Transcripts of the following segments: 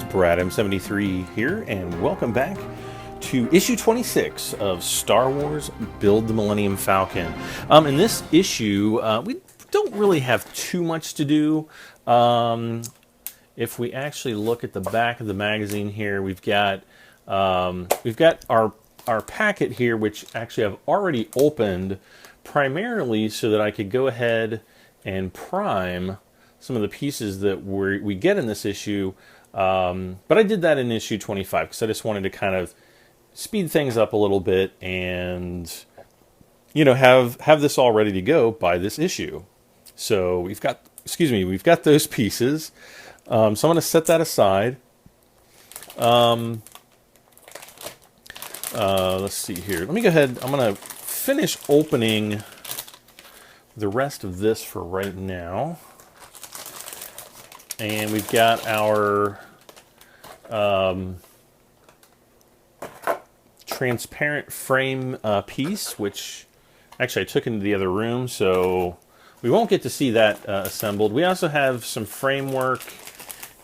guys, Brad M73 here, and welcome back to issue 26 of Star Wars Build the Millennium Falcon. In this issue, we don't really have too much to do. If we actually look at the back of the magazine here, we've got our packet here, which actually I've already opened primarily so that I could go ahead and prime some of the pieces that we get in this issue. But I did that in issue 25 because I just wanted to kind of speed things up a little bit and, you know, have this all ready to go by this issue. So we've got those pieces. So I'm going to set that aside. Let's see here. Let me go ahead. I'm going to finish opening the rest of this for right now. And we've got our transparent frame piece, which actually I took into the other room, so we won't get to see that assembled. We also have some framework,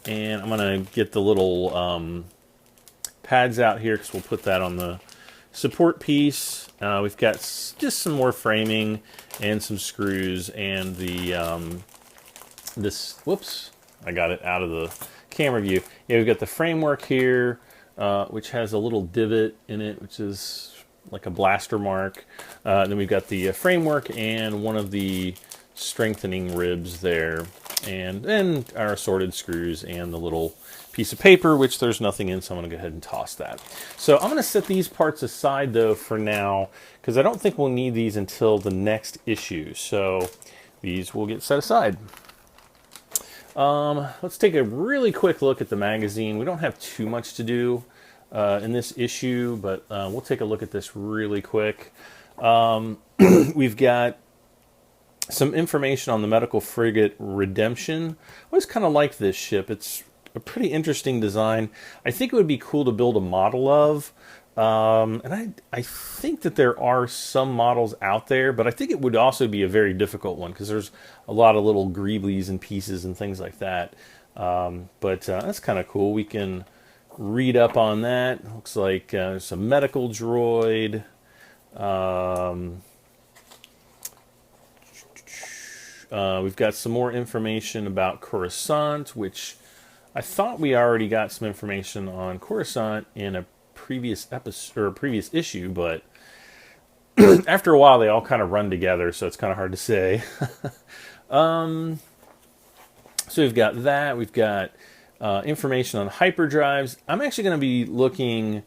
and I'm going to get the little pads out here because we'll put that on the support piece. We've got just some more framing and some screws and the whoops, I got it out of the camera view. Yeah, we've got the framework here, which has a little divot in it, which is like a blaster mark. Then we've got the framework and one of the strengthening ribs there, and then our assorted screws and the little piece of paper, which there's nothing in, so I'm going to go ahead and toss that. So I'm going to set these parts aside, though, for now, because I don't think we'll need these until the next issue. So these will get set aside. Let's take a really quick look at the magazine. We don't have too much to do in this issue, but we'll take a look at this really quick. We've got some information on the medical frigate Redemption. I always kind of like this ship. It's a pretty interesting design. I think it would be cool to build a model of. And I think that there are some models out there, but I think it would also be a very difficult one because there's a lot of little greeblies and pieces and things like that. But that's kind of cool. We can read up on that. Looks like there's a medical droid. We've got some more information about Coruscant, which I thought we already got some information on Coruscant in a previous episode or a previous issue, but after a while they all kind of run together, so it's kind of hard to say. So we've got that. We've got information on hyperdrives. I'm actually going to be looking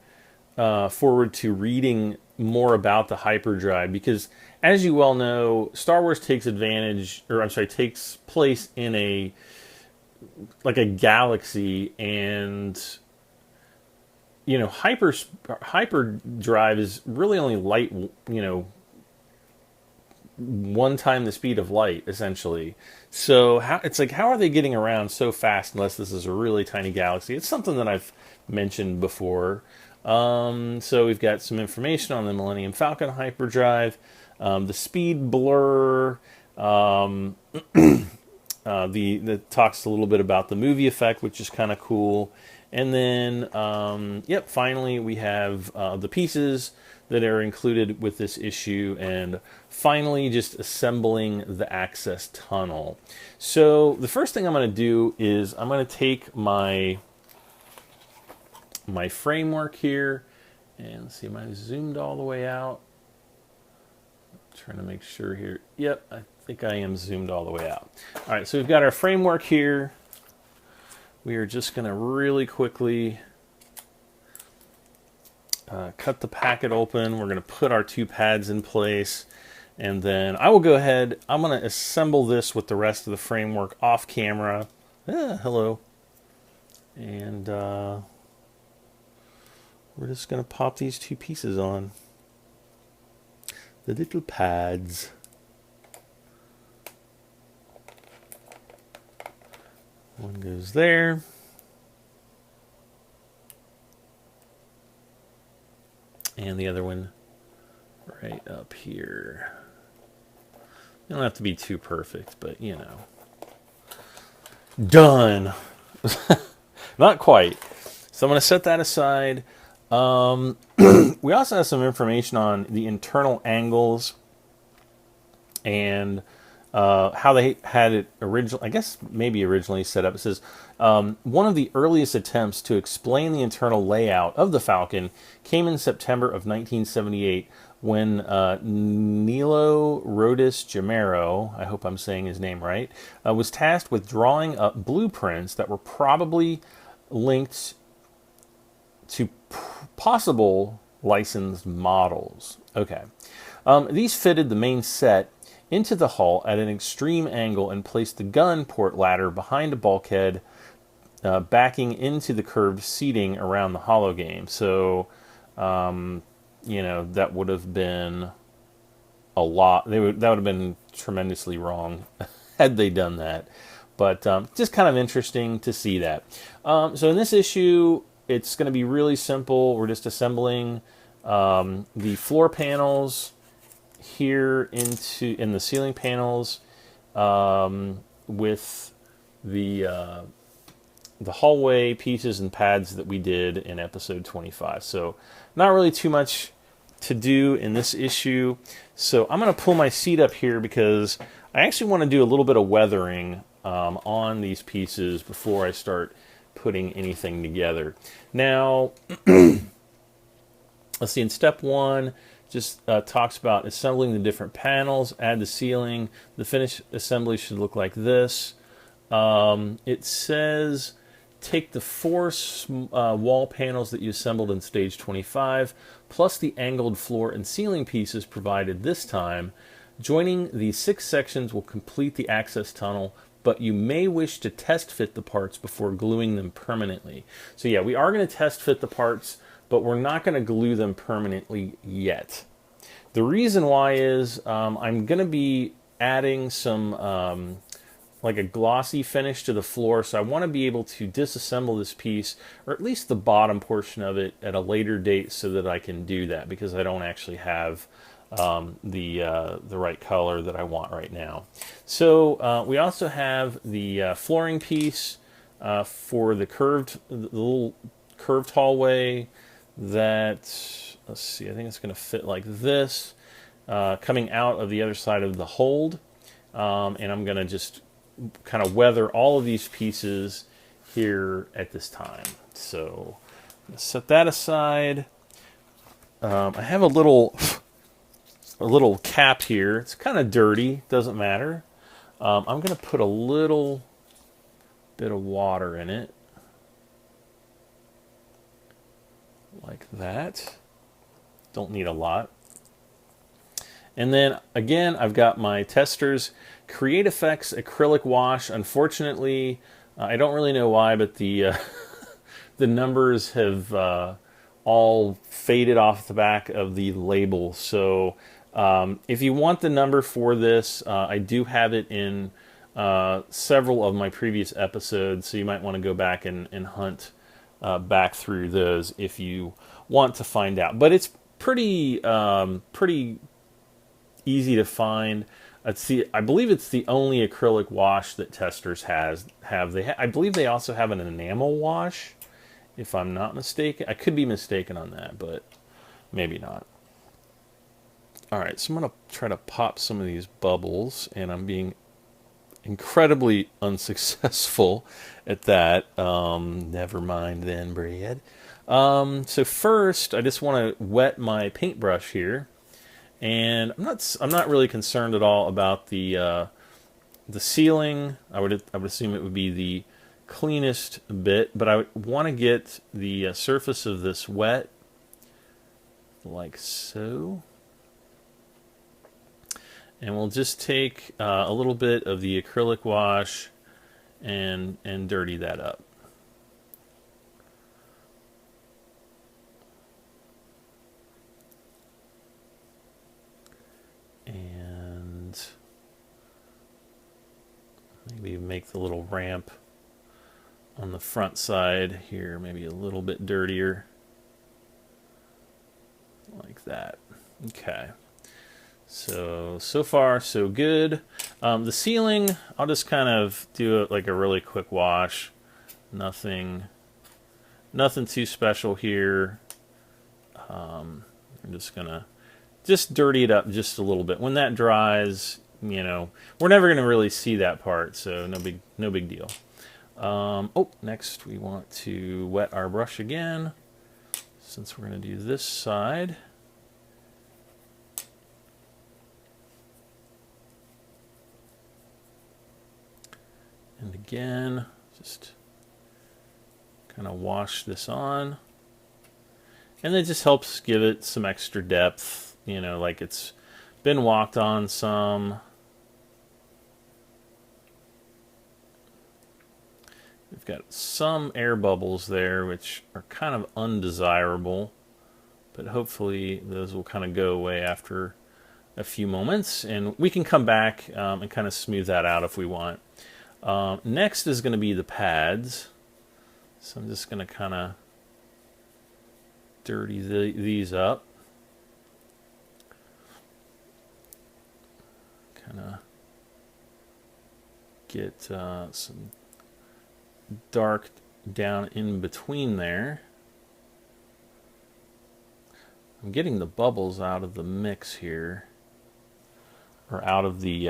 forward to reading more about the hyperdrive because, as you well know, Star Wars takes place in a galaxy, and you know, hyperdrive is really only light, you know, one time the speed of light, essentially. So how are they getting around so fast unless this is a really tiny galaxy? It's something that I've mentioned before. So we've got some information on the Millennium Falcon hyperdrive, the speed blur, that talks a little bit about the movie effect, which is kind of cool. And then, finally we have the pieces that are included with this issue, and finally just assembling the access tunnel. So the first thing I'm going to do is I'm going to take my framework here, and let's see, am I zoomed all the way out? Trying to make sure here. Yep, I think I am zoomed all the way out. All right, so we've got our framework here. We are just going to really quickly cut the packet open. We're going to put our two pads in place, and then I will go ahead. I'm going to assemble this with the rest of the framework off camera. Hello. And we're just going to pop these two pieces on. The little pads. One goes there. And the other one right up here. You don't have to be too perfect, but you know. Done. Not quite. So I'm going to set that aside. We also have some information on the internal angles and how they had it originally, I guess maybe originally set up. It says, one of the earliest attempts to explain the internal layout of the Falcon came in September of 1978 when Nilo Rodis Gamero, I hope I'm saying his name right, was tasked with drawing up blueprints that were probably linked to possible licensed models. Okay. These fitted the main set into the hull at an extreme angle and placed the gun port ladder behind a bulkhead, backing into the curved seating around the hologame. So, that would have been a lot. That would have been tremendously wrong had they done that. But just kind of interesting to see that. So in this issue, it's going to be really simple. We're just assembling the floor panels here in the ceiling panels with the hallway pieces and pads that we did in episode 25. So not really too much to do in this issue. So I'm going to pull my seat up here because I actually want to do a little bit of weathering on these pieces before I start putting anything together. Now, let's see, in step one, just talks about assembling the different panels, add the ceiling. The finished assembly should look like this. It says take the four wall panels that you assembled in stage 25, plus the angled floor and ceiling pieces provided this time. Joining the 6 sections will complete the access tunnel, but you may wish to test fit the parts before gluing them permanently. So yeah, we are going to test fit the parts, but we're not going to glue them permanently yet. The reason why is I'm going to be adding some like a glossy finish to the floor, so I want to be able to disassemble this piece, or at least the bottom portion of it, at a later date so that I can do that, because I don't actually have the right color that I want right now. So we also have the flooring piece for the little curved hallway that, let's see, I think it's going to fit like this, coming out of the other side of the hold, and I'm going to just kind of weather all of these pieces here at this time. So I'm going to set that aside. I have a little cap here. It's kind of dirty, doesn't matter. I'm going to put a little bit of water in it, like that. Don't need a lot. And then again, I've got my testers, Create Effects acrylic wash. Unfortunately, I don't really know why, but the the numbers have all faded off the back of the label. So if you want the number for this, I do have it in several of my previous episodes, so you might want to go back and hunt back through those if you want to find out. But it's pretty easy to find. I believe it's the only acrylic wash that testers have. I believe they also have an enamel wash, if I'm not mistaken. I could be mistaken on that, but maybe not. All right, so I'm going to try to pop some of these bubbles, and I'm being incredibly unsuccessful at that. Never mind then, Brad. So first, I just want to wet my paintbrush here, and I'm not really concerned at all about the ceiling. I would assume it would be the cleanest bit, but I want to get the surface of this wet, like so. And we'll just take a little bit of the acrylic wash and dirty that up. And maybe make the little ramp on the front side here maybe a little bit dirtier, like that. Okay. So far, so good. The ceiling, I'll just kind of do like a really quick wash. Nothing Nothing too special here. I'm just gonna dirty it up just a little bit. When that dries, you know, we're never gonna really see that part, so no big deal. Oh, next we want to wet our brush again, since we're gonna do this side. And again, just kind of wash this on. And it just helps give it some extra depth, you know, like it's been walked on some. We've got some air bubbles there, which are kind of undesirable, but hopefully those will kind of go away after a few moments, and we can come back and kind of smooth that out if we want. Next is going to be the pads. So I'm just going to kind of dirty these up. Kind of get some dark down in between there. I'm getting the bubbles out of the mix here, or out of the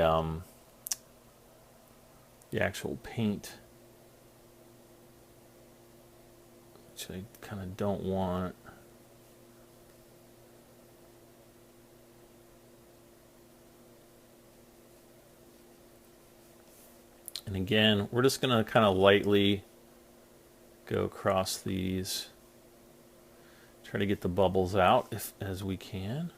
actual paint, which I kind of don't want. And again, we're just going to kind of lightly go across these, try to get the bubbles out as we can.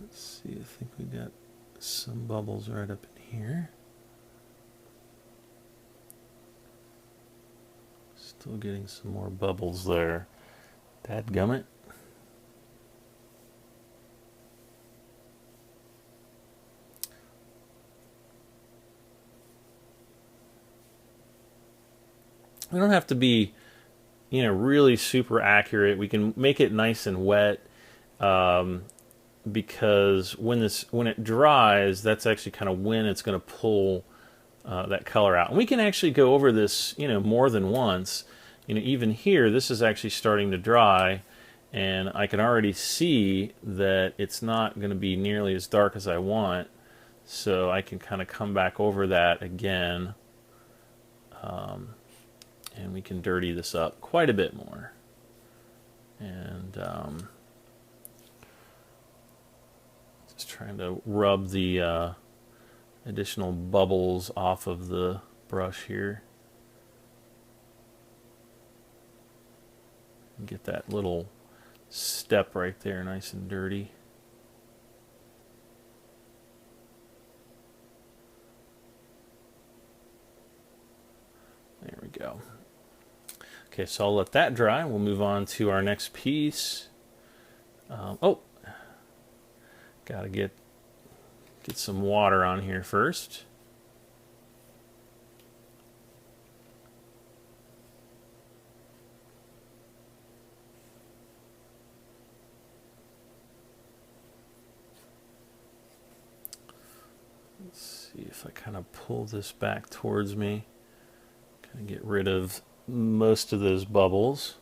Let's see, I think we got some bubbles right up in here. Still getting some more bubbles there. Dadgummit. We don't have to be, you know, really super accurate. We can make it nice and wet, because when it dries, that's actually kind of when it's going to pull that color out. And we can actually go over this, you know, more than once. You know, even here, this is actually starting to dry, and I can already see that it's not going to be nearly as dark as I want. So I can kind of come back over that again. And we can dirty this up quite a bit more. And just trying to rub the additional bubbles off of the brush here. And get that little step right there nice and dirty. There we go. Okay, so I'll let that dry. We'll move on to our next piece. Oh, gotta get some water on here first. Let's see if I kind of pull this back towards me. Kind of get rid of most of those bubbles.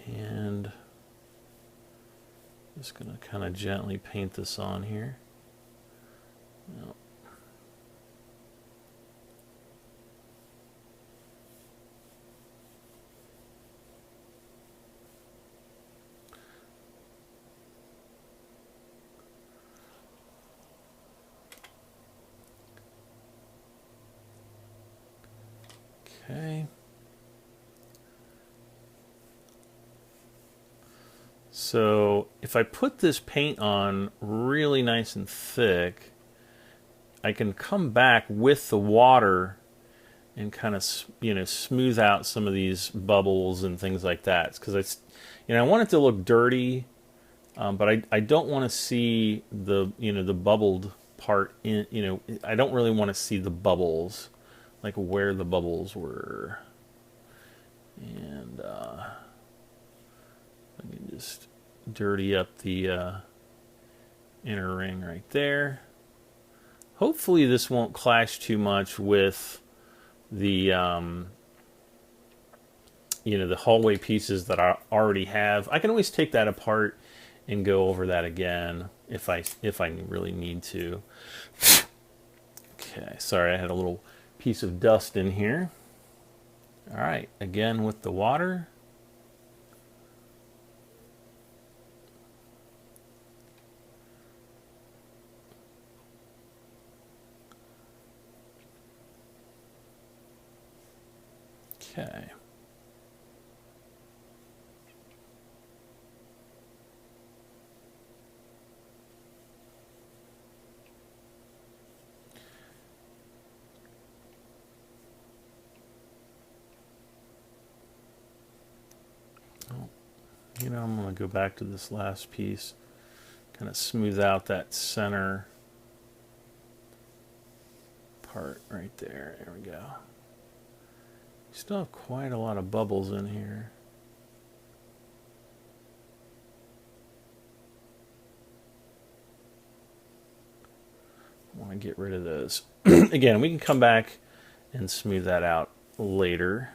And just going to kind of gently paint this on here. Now, okay. So if I put this paint on really nice and thick, I can come back with the water and kind of, you know, smooth out some of these bubbles and things like that. Because I want it to look dirty, but I don't want to see the, you know, the bubbled part in, you know, I don't really want to see the bubbles, like where the bubbles were. And I can just dirty up the inner ring right there. Hopefully this won't clash too much with the the hallway pieces that I already have. I can always take that apart and go over that again if I really need to. Okay, sorry, I had a little piece of dust in here. All right, again with the water. Okay. I'm going to go back to this last piece, kind of smooth out that center part right there. There we go. Still have quite a lot of bubbles in here. I want to get rid of those. Again, we can come back and smooth that out later.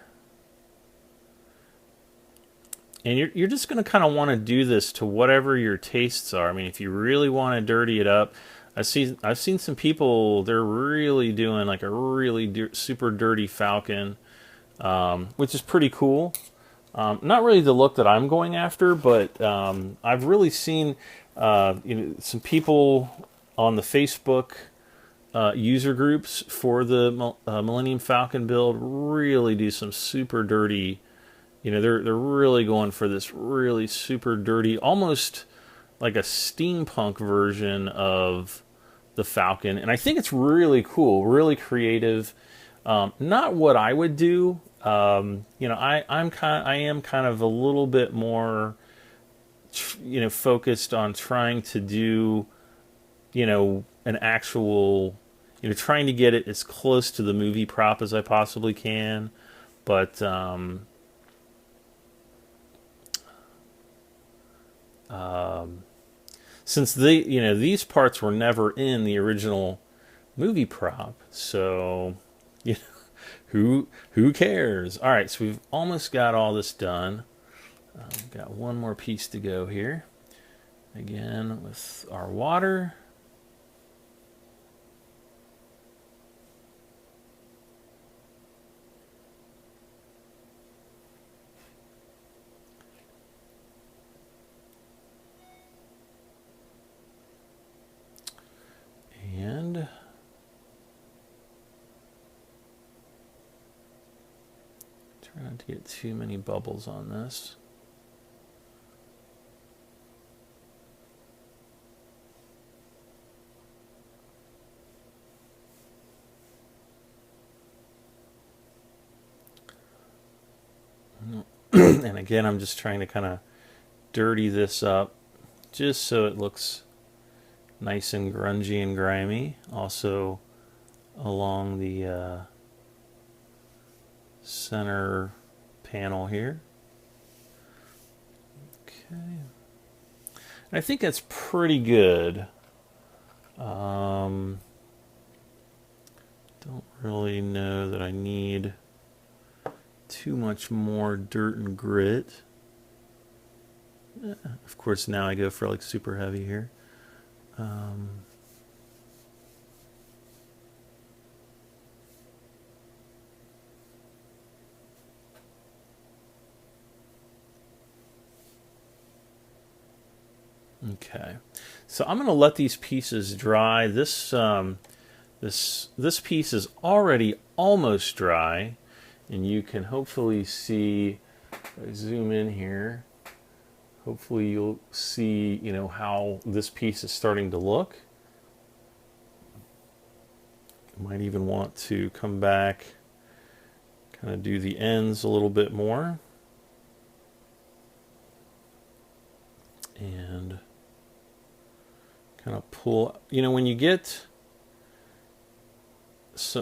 And you're just going to kind of want to do this to whatever your tastes are. I mean, if you really want to dirty it up, I've seen some people, they're really doing like a really super dirty Falcon, which is pretty cool. Not really the look that I'm going after, but I've really seen some people on the Facebook user groups for the Millennium Falcon build really do some super dirty. They're really going for this really super dirty, almost like a steampunk version of the Falcon, and I think it's really cool, really creative. Not what I would do. I am kind of a little bit more, focused on trying to do, an actual, trying to get it as close to the movie prop as I possibly can, but. Since these parts were never in the original movie prop, so who cares? All right, so we've almost got all this done. We've got one more piece to go here. Again with our water. And try not to get too many bubbles on this. And again, I'm just trying to kind of dirty this up just so it looks nice and grungy and grimy. Also along the center panel here. Okay. And I think that's pretty good. Don't really know that I need too much more dirt and grit. Of course, now I go for like super heavy here. Okay, so I'm going to let these pieces dry. This piece is already almost dry, and you can hopefully see. If I zoom in here, hopefully you'll see, how this piece is starting to look. You might even want to come back, kind of do the ends a little bit more. And kind of pull, when you get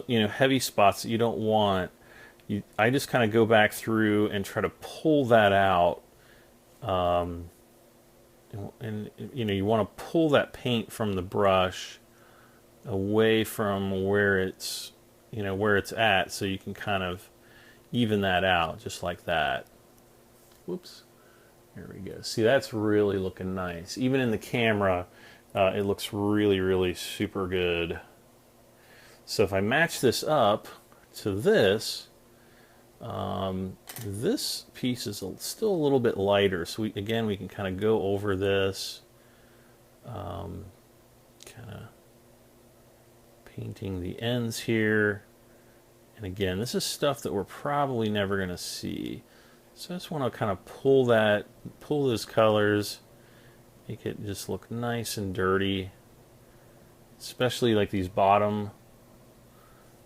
heavy spots that you don't want, I just kind of go back through and try to pull that out and you know, you want to pull that paint from the brush away from where it's, you know, where it's at, so you can kind of even that out just like that. Whoops. There we go. See, that's really looking nice. Even in the camera, it looks really, really super good. So if I match this up to this, this piece is still a little bit lighter. So we can kind of go over this, kind of painting the ends here. And again, this is stuff that we're probably never going to see. So I just want to kind of pull those colors, make it just look nice and dirty, especially like these bottom,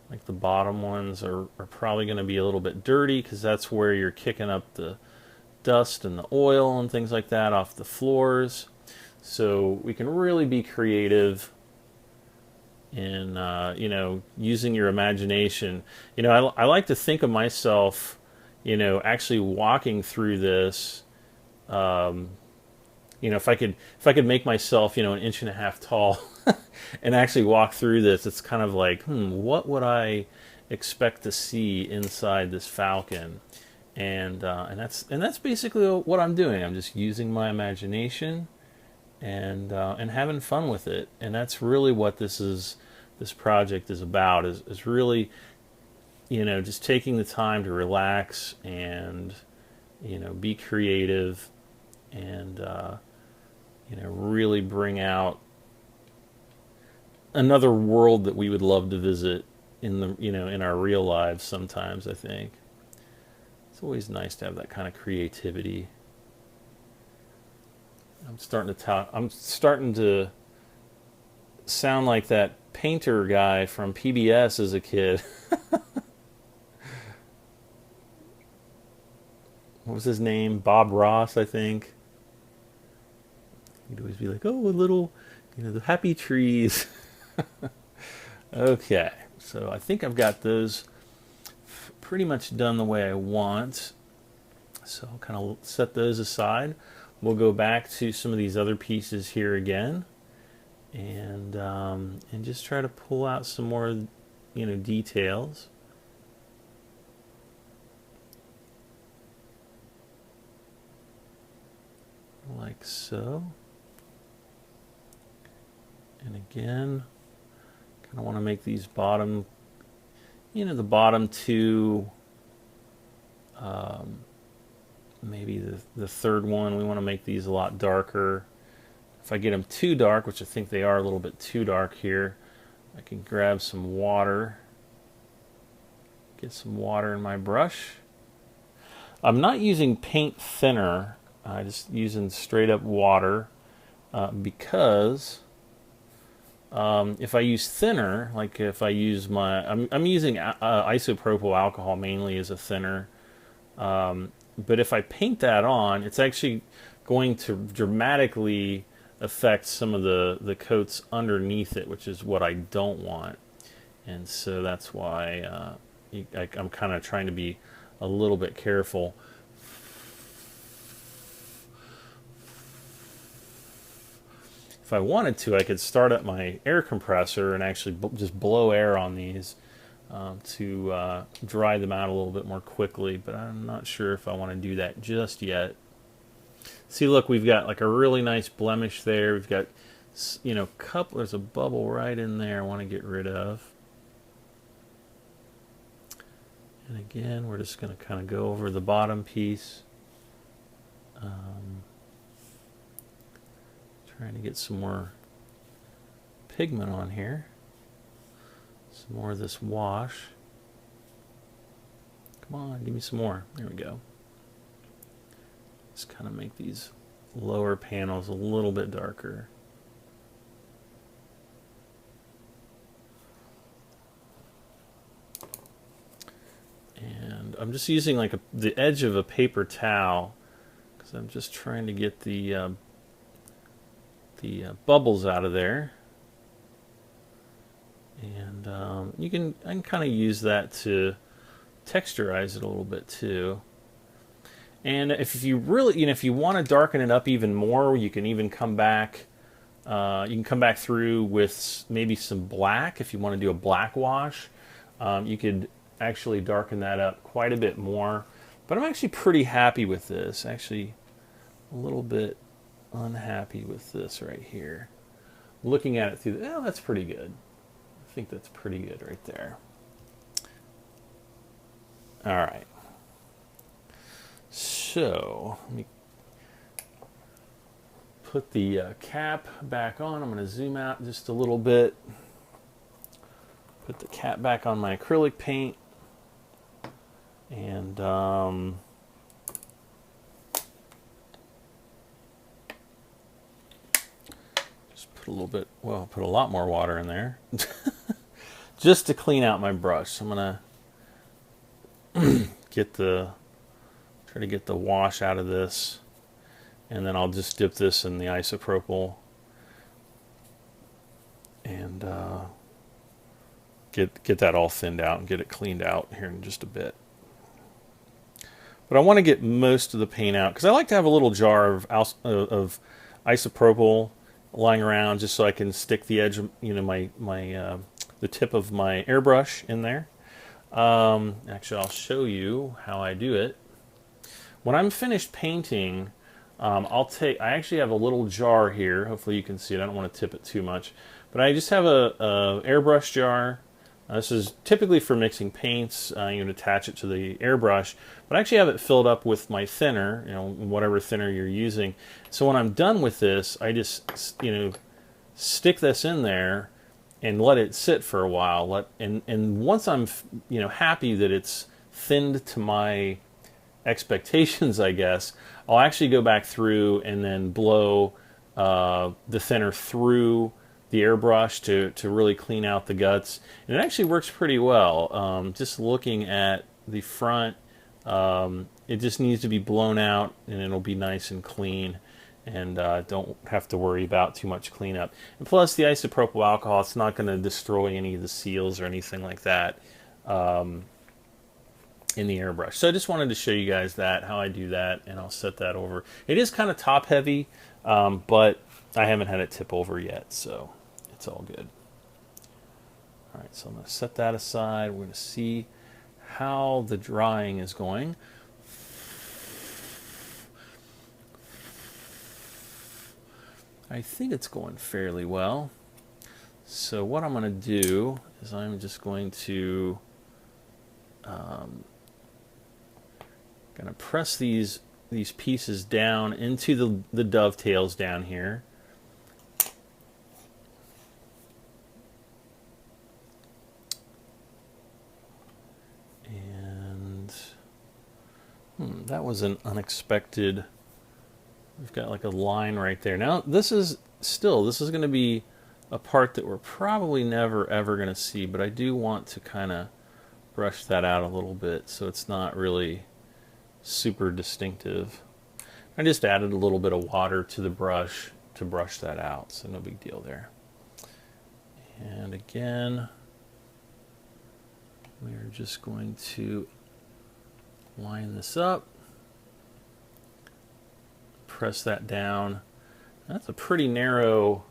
like the bottom ones are probably going to be a little bit dirty because that's where you're kicking up the dust and the oil and things like that off the floors. So we can really be creative in, you know, using your imagination. You know, I like to think of myself, you know, actually walking through this. You know, if I could make myself, you know, 1.5 inches tall and actually walk through this, it's kind of like, what would I expect to see inside this Falcon? And that's basically what I'm doing. I'm just using my imagination and having fun with it. And that's really what this project is about. Is really, you know, just taking the time to relax and, you know, be creative and, you know, really bring out another world that we would love to visit in the, you know, in our real lives sometimes. I think it's always nice to have that kind of creativity. I'm starting to sound like that painter guy from PBS as a kid. What was his name? Bob Ross, I think. He'd always be like, "Oh, a little, you know, the happy trees." Okay, so I think I've got those pretty much done the way I want. So I'll kind of set those aside. We'll go back to some of these other pieces here again, and just try to pull out some more, you know, details. Like so. And again, kind of want to make these bottom, you know, the bottom two, maybe the third one, we want to make these a lot darker. If I get them too dark, which I think they are a little bit too dark here, I can grab some water, get some water in my brush. I'm not using paint thinner, I'm just using straight up water, because if I use thinner, like if I use I'm using isopropyl alcohol mainly as a thinner, but if I paint that on, it's actually going to dramatically affect some of the coats underneath it, which is what I don't want. And so that's why I'm kind of trying to be a little bit careful. If I wanted to, I could start up my air compressor and actually just blow air on these to dry them out a little bit more quickly, but I'm not sure if I want to do that just yet. See, look, we've got like a really nice blemish there. We've got, you know, there's a bubble right in there I want to get rid of. And again, we're just going to kind of go over the bottom piece. Trying to get some more pigment on here. Some more of this wash. Come on, give me some more. There we go. Just kind of make these lower panels a little bit darker. And I'm just using like the edge of a paper towel because I'm just trying to get the bubbles out of there. And I can kind of use that to texturize it a little bit too. And if you really, if you want to darken it up even more, you can even come back. You can come back through with maybe some black if you want to do a black wash. You could actually darken that up quite a bit more. But I'm actually pretty happy with this. Actually, a little bit unhappy with this right here. Looking at it through, that's pretty good. I think that's pretty good right there. All right. So let me put the cap back on. I'm going to zoom out just a little bit. Put the cap back on my acrylic paint. And just put a little bit, well, put a lot more water in there. Just to clean out my brush. So I'm going to try to get the wash out of this. And then I'll just dip this in the isopropyl and get that all thinned out and get it cleaned out here in just a bit. But I want to get most of the paint out because I like to have a little jar of isopropyl lying around just so I can stick the edge, the tip of my airbrush in there. Actually, I'll show you how I do it. When I'm finished painting, I actually have a little jar here. Hopefully you can see it. I don't want to tip it too much. But I just have a airbrush jar. This is typically for mixing paints. You can attach it to the airbrush. But I actually have it filled up with my thinner, whatever thinner you're using. So when I'm done with this, I just, stick this in there and let it sit for a while. And once I'm, happy that it's thinned to my expectations, I guess, I'll actually go back through and then blow the thinner through the airbrush to really clean out the guts. And it actually works pretty well. Just looking at the front, it just needs to be blown out and it'll be nice and clean, and don't have to worry about too much cleanup. And plus the isopropyl alcohol, it's not going to destroy any of the seals or anything like that in the airbrush. So I just wanted to show you guys how I do that, and I'll set that over. It is kind of top heavy, but I haven't had it tip over yet, so it's all good. All right, so I'm going to set that aside. We're going to see how the drying is going. I think it's going fairly well. So what I'm going to do is I'm just going to press these pieces down into the dovetails down here. And that was an unexpected. We've got like a line right there. Now this is going to be a part that we're probably never ever going to see, but I do want to kind of brush that out a little bit so it's not really super distinctive. I just added a little bit of water to the brush to brush that out, so no big deal there. And again, we're just going to line this up, press that down. That's a pretty narrow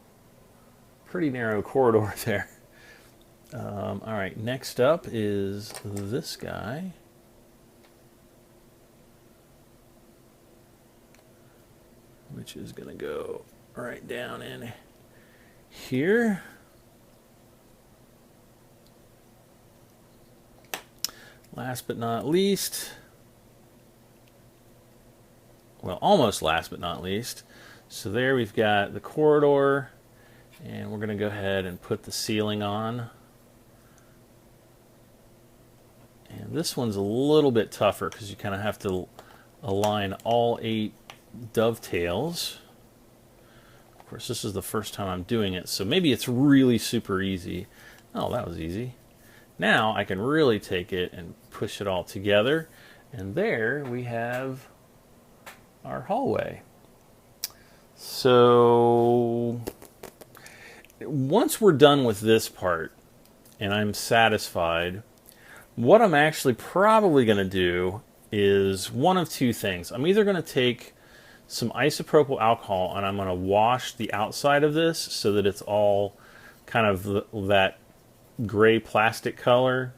corridor there. All right, next up is this guy. Which is going to go right down in here. Last but not least, well, almost last but not least. So there we've got the corridor, and we're going to go ahead and put the ceiling on. And this one's a little bit tougher because you kind of have to align all 8 dovetails. Of course, this is the first time I'm doing it, so maybe it's really super easy. Oh, that was easy. Now I can really take it and push it all together, and there we have our hallway. So once we're done with this part and I'm satisfied, what I'm actually probably going to do is one of two things. I'm either going to take some isopropyl alcohol and I'm going to wash the outside of this so that it's all kind of that gray plastic color.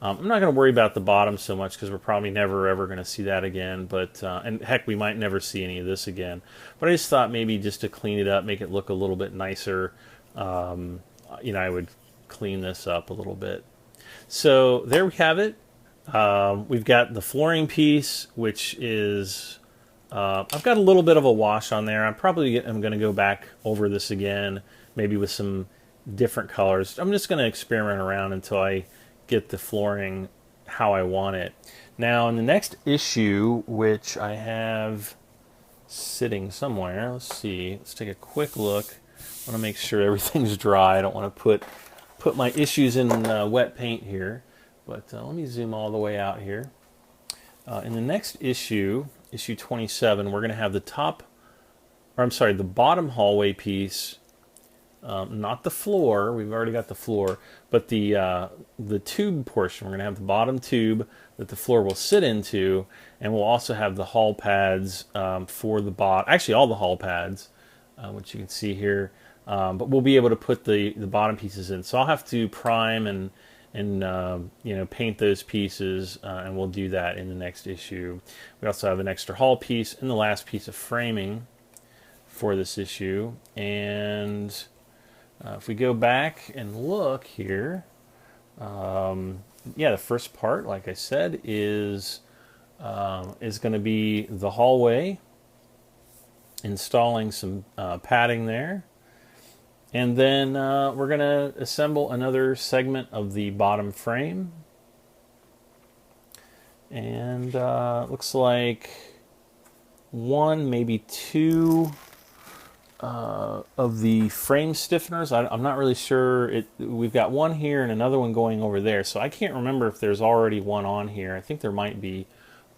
I'm not going to worry about the bottom so much because we're probably never ever going to see that again. But and heck, we might never see any of this again. But I just thought maybe just to clean it up, make it look a little bit nicer, you know, I would clean this up a little bit. So there we have it. We've got the flooring piece, which is I've got a little bit of a wash on there. I'm going to go back over this again, maybe with some different colors. I'm just going to experiment around until I get the flooring how I want it. Now in the next issue, which I have sitting somewhere, let's see, let's take a quick look. I want to make sure everything's dry. I don't want to put my issues in wet paint here, but let me zoom all the way out here. In the next issue, issue 27, we're going to have the the bottom hallway piece. Not the floor, we've already got the floor, but the tube portion. We're going to have the bottom tube that the floor will sit into, and we'll also have the hall pads for the bottom, actually all the hall pads, which you can see here, but we'll be able to put the bottom pieces in. So I'll have to prime and you know, paint those pieces, and we'll do that in the next issue. We also have an extra hall piece and the last piece of framing for this issue, and if we go back and look here, yeah, the first part, like I said, is going to be the hallway, installing some padding there, and then we're going to assemble another segment of the bottom frame, and looks like one, maybe two of the frame stiffeners. I'm not really sure. We've got one here and another one going over there, so I can't remember if there's already one on here. I think there might be,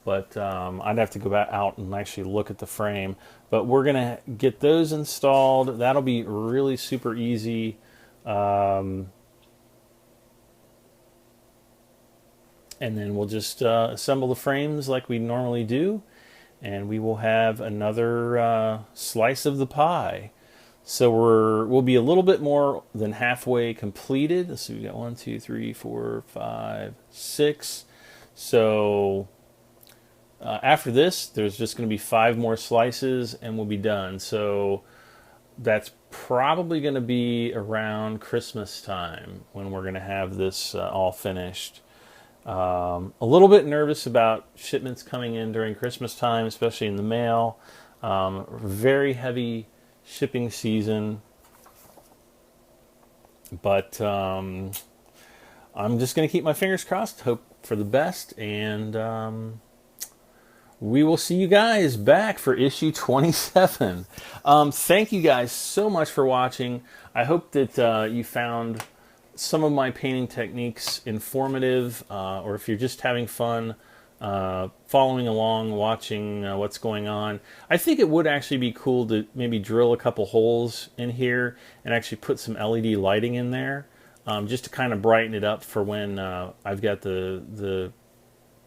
but I'd have to go back out and actually look at the frame. But we're gonna get those installed. That'll be really super easy. And then we'll just assemble the frames like we normally do, and we will have another slice of the pie. So we'll be a little bit more than halfway completed. Let's see, we got 1, 2, 3, 4, 5, 6. So after this, there's just going to be 5 more slices, and we'll be done. So that's probably going to be around Christmas time when we're going to have this all finished. A little bit nervous about shipments coming in during Christmas time, especially in the mail. Very heavy shipping season, but I'm just going to keep my fingers crossed, hope for the best, and we will see you guys back for issue 27. Thank you guys so much for watching. I hope that you found some of my painting techniques informative, or if you're just having fun following along, watching what's going on. I think it would actually be cool to maybe drill a couple holes in here and actually put some LED lighting in there, just to kind of brighten it up for when I've got the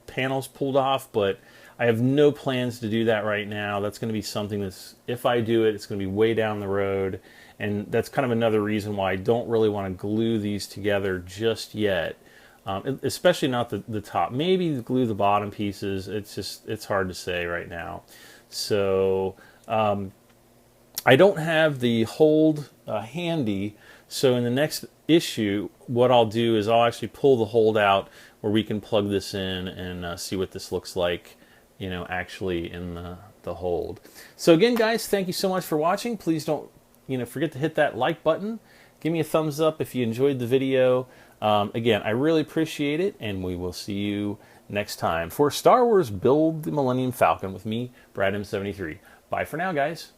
panels pulled off, but I have no plans to do that right now. That's going to be something that's, if I do it, it's going to be way down the road. And that's kind of another reason why I don't really want to glue these together just yet, especially not the top. Maybe glue the bottom pieces. It's hard to say right now. So I don't have the hold handy. So in the next issue, what I'll do is I'll actually pull the hold out where we can plug this in and see what this looks like, you know, actually in the hold. So again, guys, thank you so much for watching. Please don't forget to hit that like button. Give me a thumbs up if you enjoyed the video. Again, I really appreciate it, and we will see you next time for Star Wars Build the Millennium Falcon with me, Brad M73. Bye for now, guys.